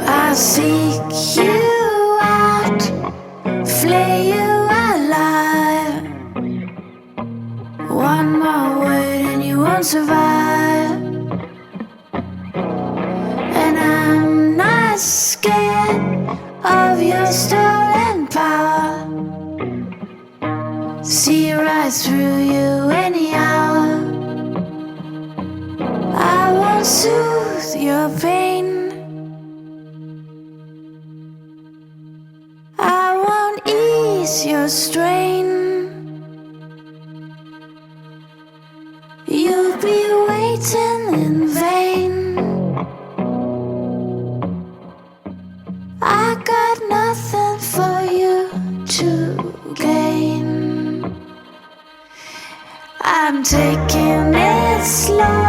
I'll seek you out, flay you alive. One more word and you won't survive. And I'm not scared of your stolen power. See right through you any hour. I won't soothe your pain. I won't ease your strain. You'll be waiting in vain. I got nothing for you to gain. I'm taking it slow.